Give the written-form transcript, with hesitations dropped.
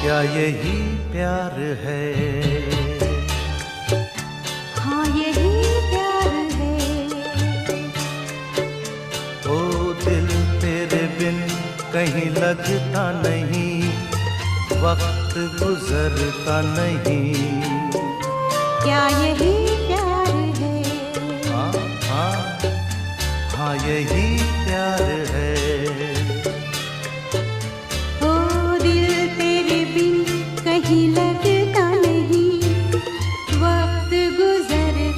क्या यही प्यार है? हाँ यही प्यार है। ओ दिल तेरे बिन कहीं लगता नहीं, वक्त गुजरता नहीं। क्या यही प्यार है? हाँ हाँ हाँ यही प्यार है।